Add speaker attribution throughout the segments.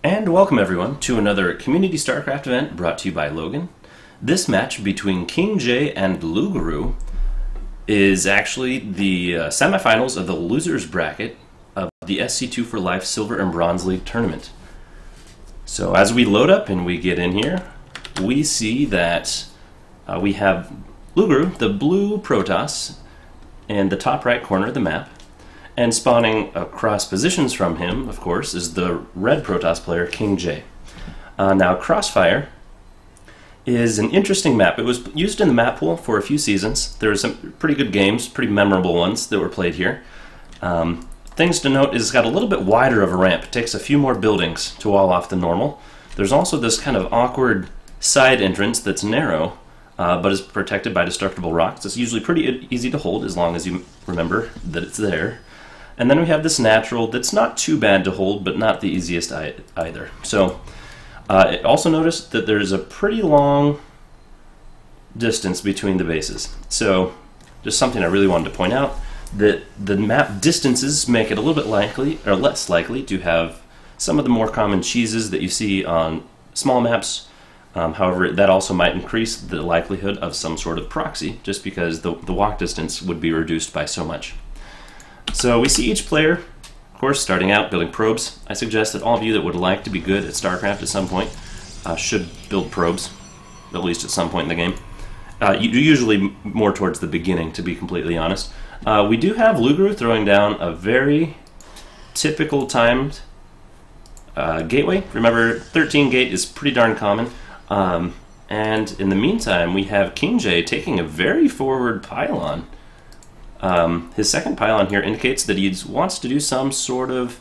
Speaker 1: And welcome everyone to another Community Starcraft event brought to you by Logan. This match between KingJ and Lougarou is actually the semifinals of the losers bracket of the SC24Life Silver and Bronze League tournament. So as we load up and we get in here, we see that we have Lougarou, the blue Protoss, in the top right corner of the map. And spawning across positions from him, of course, is the red Protoss player, KingJ. Now, Crossfire is an interesting map. It was used in the map pool for a few seasons. There were some pretty good games, pretty memorable ones that were played here. Things to note is it's got a little bit wider of a ramp. It takes a few more buildings to wall off the normal. There's also this kind of awkward side entrance that's narrow, but is protected by destructible rocks. It's usually pretty easy to hold as long as you remember that it's there. And then we have this natural that's not too bad to hold, but not the easiest either. So, also notice that there's a pretty long distance between the bases. So, just something I really wanted to point out, that the map distances make it a little bit likely, or less likely, to have some of the more common cheeses that you see on small maps. However, that also might increase the likelihood of some sort of proxy, just because the walk distance would be reduced by so much. So we see each player, of course, starting out building probes. I suggest that all of you that would like to be good at StarCraft at some point should build probes, at least at some point in the game. Usually more towards the beginning, to be completely honest. We do have Lougarou throwing down a very typical timed gateway. Remember, 13 gate is pretty darn common. And in the meantime, we have KingJ taking a very forward pylon. His second pylon here indicates that he wants to do some sort of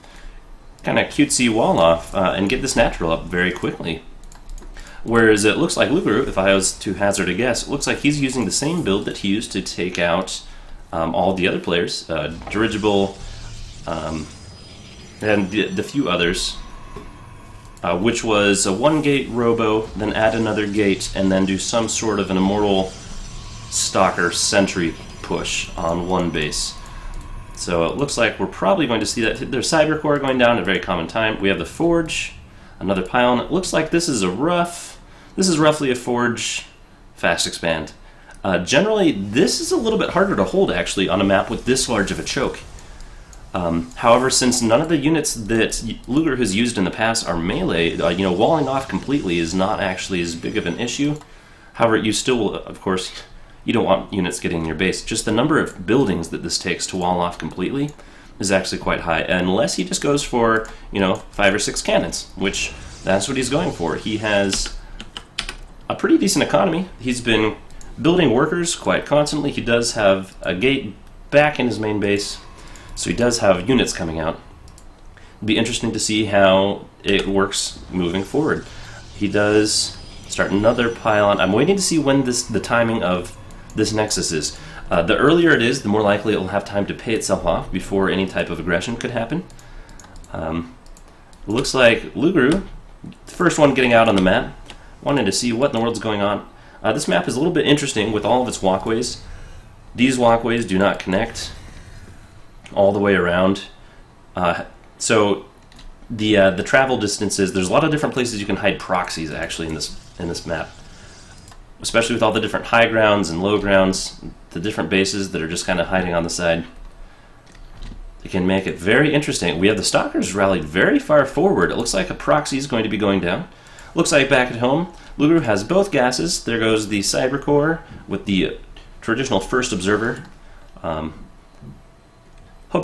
Speaker 1: kind of cutesy wall off and get this natural up very quickly. Whereas it looks like Lougarou, if I was to hazard a guess, it looks like he's using the same build that he used to take out all the other players, Dirigible, and the few others, which was a one-gate robo, then add another gate, and then do some sort of an immortal stalker sentry push on one base. So it looks like we're probably going to see that there's Cyber Core going down at a very common time. We have the Forge, another pylon. It looks like this is roughly a Forge fast expand. Generally, this is a little bit harder to hold actually on a map with this large of a choke. However, since none of the units that Lougarou has used in the past are melee, walling off completely is not actually as big of an issue. However, you still, of course, you don't want units getting in your base. Just the number of buildings that this takes to wall off completely is actually quite high, unless he just goes for, 5 or 6 cannons, which that's what he's going for. He has a pretty decent economy. He's been building workers quite constantly. He does have a gate back in his main base, so he does have units coming out. It'd be interesting to see how it works moving forward. He does start another pylon. I'm waiting to see when the timing of this Nexus is. The earlier it is, the more likely it will have time to pay itself off before any type of aggression could happen. Looks like Lougarou, the first one getting out on the map, wanted to see what in the world's going on. This map is a little bit interesting with all of its walkways. These walkways do not connect all the way around. So the travel distances, there's a lot of different places you can hide proxies actually in this map. Especially with all the different high grounds and low grounds, the different bases that are just kind of hiding on the side. It can make it very interesting. We have the Stalkers rallied very far forward. It looks like a proxy is going to be going down. Looks like back at home, Lougarou has both gases. There goes the Cyber Core with the traditional first observer. Hoping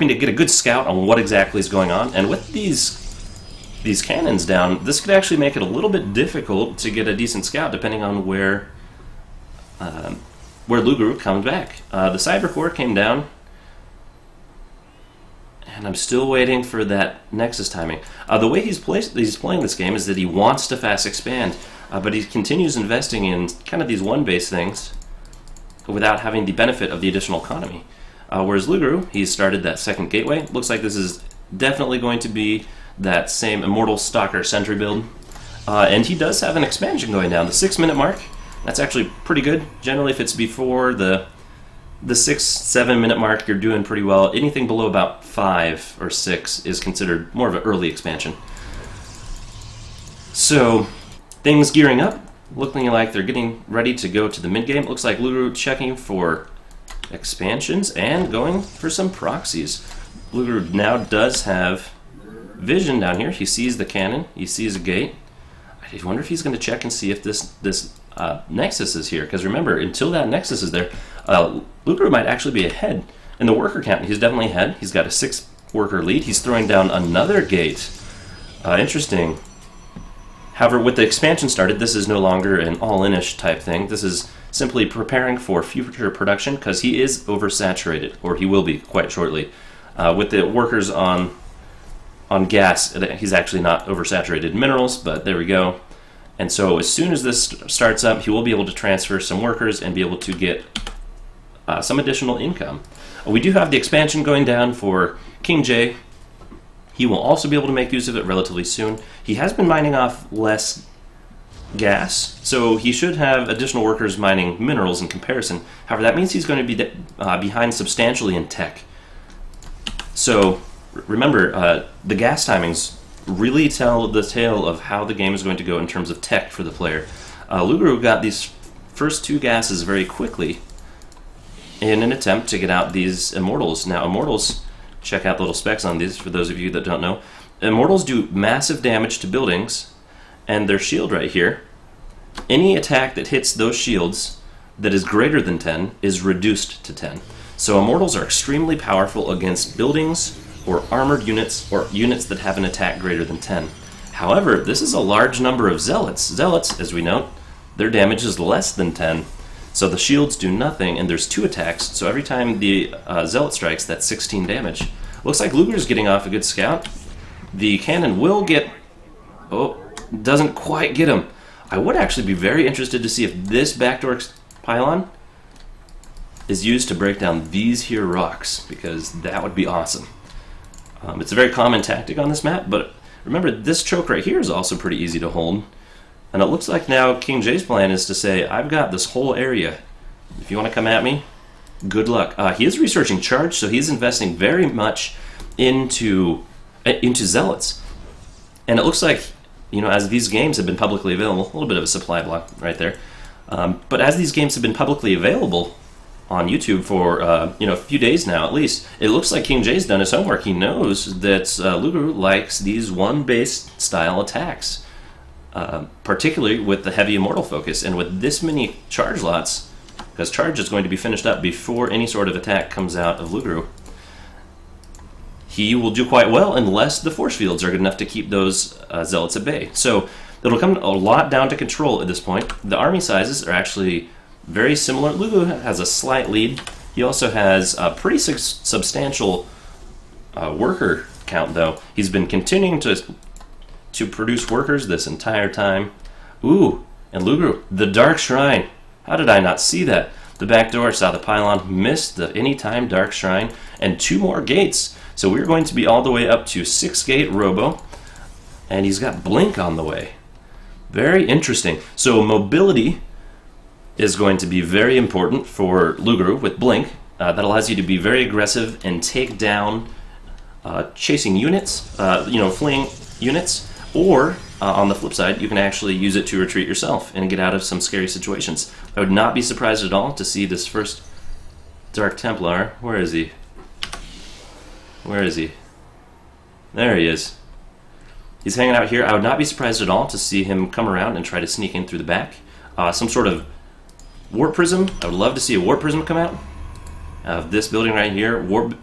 Speaker 1: to get a good scout on what exactly is going on. And with these cannons down, this could actually make it a little bit difficult to get a decent scout depending on where Lougarou comes back. The Cyber Core came down, and I'm still waiting for that Nexus timing. The way he's playing this game is that he wants to fast expand, but he continues investing in kind of these one-base things without having the benefit of the additional economy. Whereas Lougarou, he's started that second gateway. Looks like this is definitely going to be that same Immortal Stalker Sentry build. And he does have an expansion going down. The 6-minute mark, that's actually pretty good. Generally, if it's before the 6-7 minute mark, you're doing pretty well. Anything below about 5 or 6 is considered more of an early expansion. So, things gearing up, looking like they're getting ready to go to the mid game. Looks like Lougarou checking for expansions and going for some proxies. Lougarou now does have vision down here. He sees the cannon, he sees a gate. I wonder if he's going to check and see if this Nexus is here, because remember, until that Nexus is there, Lougarou might actually be ahead in the worker count. He's definitely ahead. He's got a 6 worker lead. He's throwing down another gate. Interesting. However, with the expansion started, this is no longer an all-in-ish type thing. This is simply preparing for future production, because he is oversaturated, or he will be quite shortly. With the workers on gas, he's actually not oversaturated in minerals, but there we go. And so as soon as this starts up, he will be able to transfer some workers and be able to get some additional income. We do have the expansion going down for KingJ. He will also be able to make use of it relatively soon. He has been mining off less gas, so he should have additional workers mining minerals in comparison. However, that means he's going to be behind substantially in tech. So remember, the gas timings really tell the tale of how the game is going to go in terms of tech for the player. Lougarou got these first 2 gases very quickly in an attempt to get out these Immortals. Now, Immortals, check out the little specs on these for those of you that don't know. Immortals do massive damage to buildings, and their shield right here, any attack that hits those shields that is greater than 10 is reduced to 10. So Immortals are extremely powerful against buildings or armored units or units that have an attack greater than 10. However, this is a large number of Zealots. Zealots, as we note, their damage is less than 10. So the shields do nothing, and there's 2 attacks, so every time the Zealot strikes, that's 16 damage. Looks like Lugar's getting off a good scout. The cannon will get... oh, doesn't quite get him. I would actually be very interested to see if this backdoor pylon is used to break down these here rocks, because that would be awesome. It's a very common tactic on this map, but remember, this choke right here is also pretty easy to hold. And it looks like now KingJ's plan is to say, I've got this whole area. If you want to come at me, good luck. He is researching charge, so he's investing very much into Zealots. And it looks like, you know, as these games have been publicly available, a little bit of a supply block right there. But as these games have been publicly available on YouTube for you know, a few days now at least, it looks like KingJ's done his homework. He knows that Lougarou likes these one-based style attacks. Particularly with the heavy immortal focus, and with this many charge lots, because charge is going to be finished up before any sort of attack comes out of Lougarou, he will do quite well unless the force fields are good enough to keep those Zealots at bay. So it'll come a lot down to control at this point. The army sizes are actually very similar. Lougarou has a slight lead. He also has a pretty substantial worker count, though. He's been continuing to produce workers this entire time. Ooh, and Lougarou, the Dark Shrine. How did I not see that? The back door saw the pylon, missed the anytime Dark Shrine, and 2 more gates. So we're going to be all the way up to 6-gate Robo, and he's got Blink on the way. Very interesting. So mobility is going to be very important for Lougarou with Blink. That allows you to be very aggressive and take down chasing units, you know, fleeing units. Or, on the flip side, you can actually use it to retreat yourself and get out of some scary situations. I would not be surprised at all to see this first Dark Templar. Where is he? Where is he? There he is. He's hanging out here. I would not be surprised at all to see him come around and try to sneak in through the back. Some sort of warp prism. I would love to see a warp prism come out of this building right here. Warp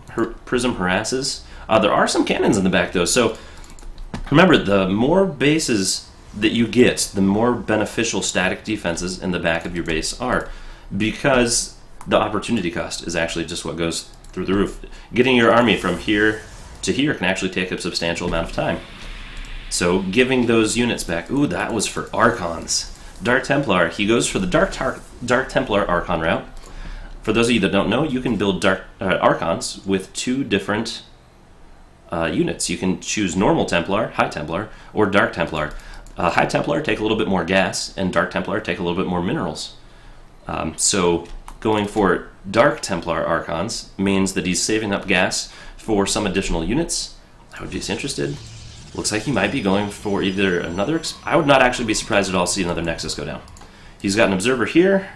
Speaker 1: prism harasses. There are some cannons in the back, though, so remember, the more bases that you get, the more beneficial static defenses in the back of your base are, because the opportunity cost is actually just what goes through the roof. Getting your army from here to here can actually take a substantial amount of time. So giving those units back, ooh, that was for Archons. Dark Templar, he goes for the Dark Templar Archon route. For those of you that don't know, you can build Archons with 2 different units. You can choose normal Templar, High Templar, or Dark Templar. High Templar take a little bit more gas, and Dark Templar take a little bit more minerals. So going for Dark Templar Archons means that he's saving up gas for some additional units. I would be interested. Looks like he might be going for either another... I would not actually be surprised at all to see another Nexus go down. He's got an Observer here.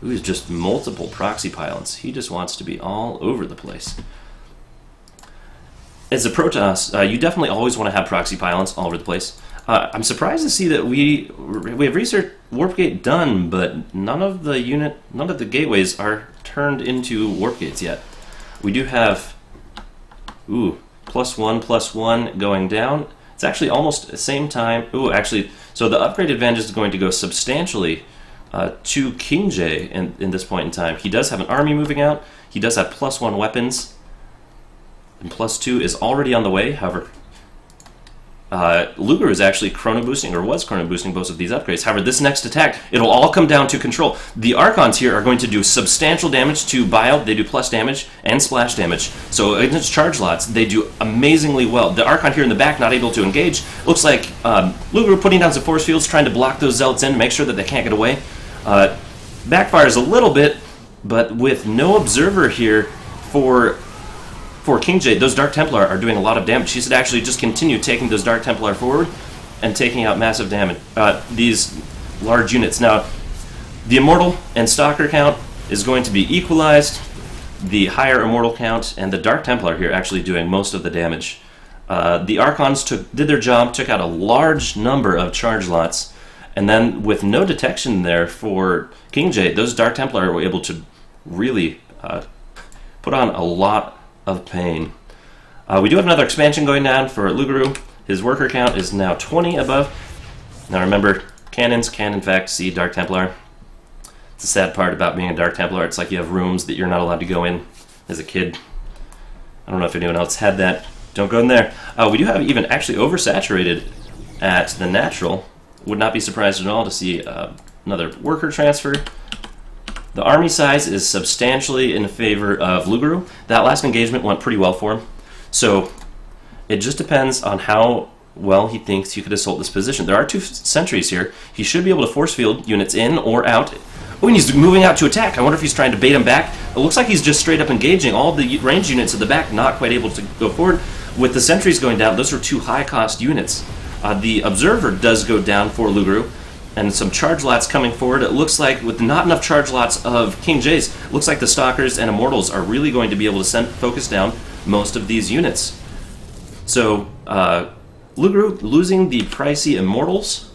Speaker 1: Ooh, he's just multiple proxy pylons. He just wants to be all over the place. As a Protoss, you definitely always want to have proxy pylons all over the place. I'm surprised to see that we have research warp gate done, but none of the gateways are turned into warp gates yet. We do have +1/+1 going down. It's actually almost the same time. Ooh, actually, so the upgrade advantage is going to go substantially to KingJ in this point in time. He does have an army moving out. He does have +1 weapons. And +2 is already on the way. However, Lougarou is actually chrono boosting, or was chrono boosting both of these upgrades. However, this next attack, it'll all come down to control. The Archons here are going to do substantial damage to Bio. They do plus damage and splash damage. So against charge lots, they do amazingly well. The Archon here in the back not able to engage. Looks like Lougarou putting down some force fields, trying to block those zealots in to make sure that they can't get away. Backfires a little bit, but with no observer here for KingJ, those Dark Templar are doing a lot of damage. He should actually just continue taking those Dark Templar forward and taking out massive damage. These large units. Now, the Immortal and Stalker count is going to be equalized. The higher Immortal count and the Dark Templar here actually doing most of the damage. The Archons did their job, took out a large number of charge lots, and then with no detection there for KingJ, those Dark Templar were able to really put on a lot of pain. We do have another expansion going down for Lougarou. His worker count is now 20 above. Now remember, cannons can in fact see Dark Templar. It's the sad part about being a Dark Templar. It's like you have rooms that you're not allowed to go in as a kid. I don't know if anyone else had that. Don't go in there. We do have even actually oversaturated at the natural. Would not be surprised at all to see another worker transfer. The army size is substantially in favor of Lougarou. That last engagement went pretty well for him. So it just depends on how well he thinks he could assault this position. There are 2 sentries here. He should be able to force field units in or out. Oh, and he's moving out to attack. I wonder if he's trying to bait him back. It looks like he's just straight up engaging. All the ranged units at the back not quite able to go forward. With the sentries going down, those are 2 high-cost units. The observer does go down for Lougarou, and some charge lots coming forward. It looks like with not enough charge lots of KingJ's, it looks like the Stalkers and Immortals are really going to be able to focus down most of these units. So Lougarou losing the pricey Immortals,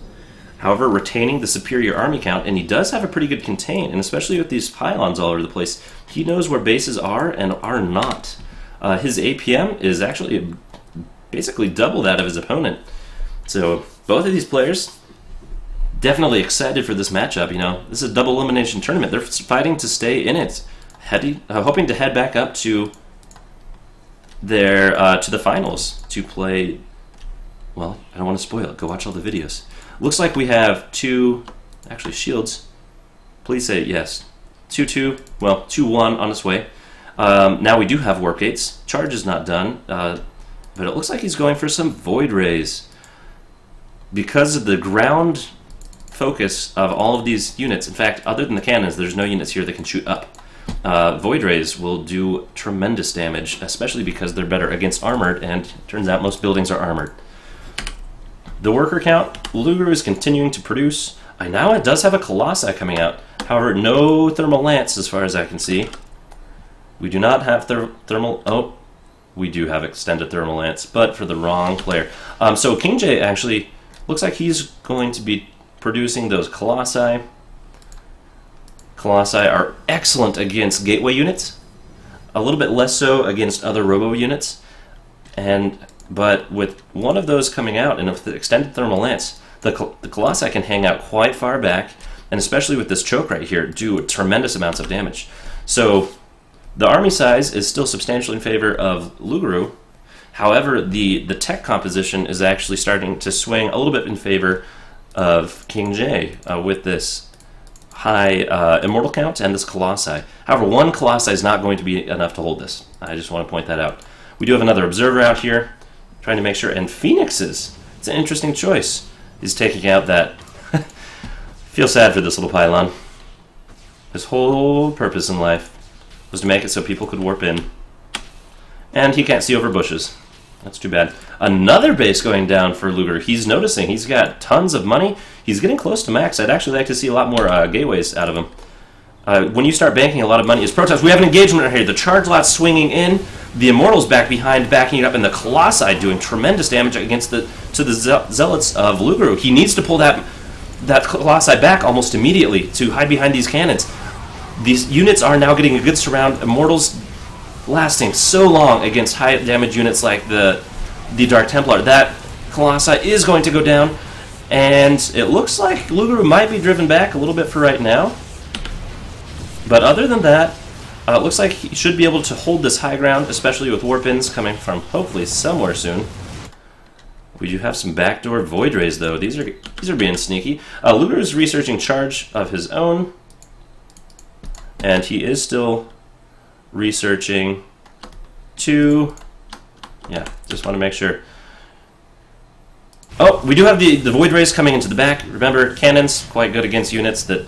Speaker 1: however retaining the superior army count, and he does have a pretty good contain, and especially with these pylons all over the place, he knows where bases are and are not. His APM is actually basically double that of his opponent. So both of these players definitely excited for this matchup. You know, this is a double elimination tournament. They're fighting to stay in it, hoping to head back up to the finals to play. Well, I don't want to spoil it. Go watch all the videos. Looks like we have 2, actually shields. Please say yes. 2-2. Well, 2-1 on its way. Now we do have warp gates. Charge is not done, but it looks like he's going for some void rays because of the ground focus of all of these units. In fact, other than the cannons, there's no units here that can shoot up. Void rays will do tremendous damage, especially because they're better against armored, and it turns out most buildings are armored. The worker count, Lougarou is continuing to produce. Now it does have a Colossi coming out. However, no thermal lance as far as I can see. We do not have thermal... Oh, we do have extended thermal lance, but for the wrong player. So KingJ actually looks like he's going to be producing those Colossi. Colossi are excellent against gateway units, a little bit less so against other robo units, but with one of those coming out and with the extended thermal lance, the Colossi can hang out quite far back, and especially with this choke right here, do tremendous amounts of damage. So the army size is still substantially in favor of Lougarou. However, the tech composition is actually starting to swing a little bit in favor of KingJ with this high immortal count and this Colossi. However, 1 Colossi is not going to be enough to hold this. I just want to point that out. We do have another observer out here trying to make sure, and Phoenixes. It's an interesting choice. He's taking out that. Feel sad for this little pylon. His whole purpose in life was to make it so people could warp in. And he can't see over bushes. That's too bad. Another base going down for Lougarou. He's noticing he's got tons of money. He's getting close to max. I'd actually like to see a lot more gateways out of him. When you start banking a lot of money, it's protest. We have an engagement right here. The charge lot's swinging in. The Immortal's back behind, backing it up, and the Colossi doing tremendous damage against the Zealots of Lougarou. He needs to pull that Colossi back almost immediately to hide behind these cannons. These units are now getting a good surround. Immortals lasting so long against high damage units like the Dark Templar. That Colossi is going to go down, and it looks like Lougarou might be driven back a little bit for right now. But other than that, it looks like he should be able to hold this high ground, especially with warp-ins coming from hopefully somewhere soon. We do have some backdoor Void Rays, though. These are being sneaky. Lougarou is researching charge of his own, and he is still researching two. Yeah, just want to make sure. Oh, we do have the Void Rays coming into the back. Remember, cannons quite good against units that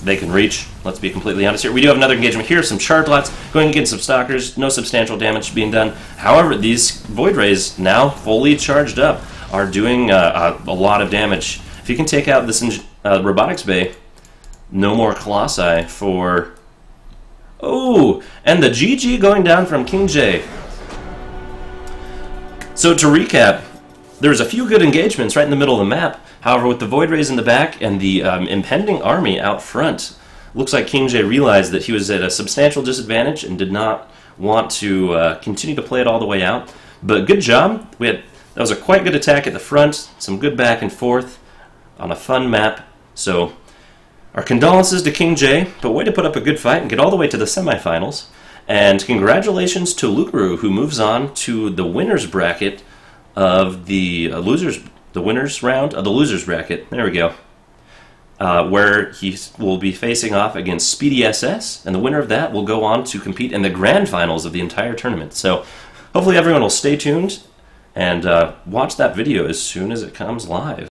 Speaker 1: they can reach. Let's be completely honest here. We do have another engagement here. Some charge lots going against some stalkers. No substantial damage being done. However, these Void Rays, now fully charged up, are doing a lot of damage. If you can take out this robotics bay, no more Colossi for... Oh, and the GG going down from KingJ. So to recap, there's a few good engagements right in the middle of the map. However, with the Void Rays in the back and the impending army out front, looks like KingJ realized that he was at a substantial disadvantage and did not want to continue to play it all the way out. But good job. That was a quite good attack at the front, some good back and forth on a fun map. So our condolences to KingJ, but way to put up a good fight and get all the way to the semifinals. And congratulations to Lougarou, who moves on to the winners bracket of the winners round of the losers bracket. There we go. Where he will be facing off against Speedy SS, and the winner of that will go on to compete in the grand finals of the entire tournament. So hopefully everyone will stay tuned and watch that video as soon as it comes live.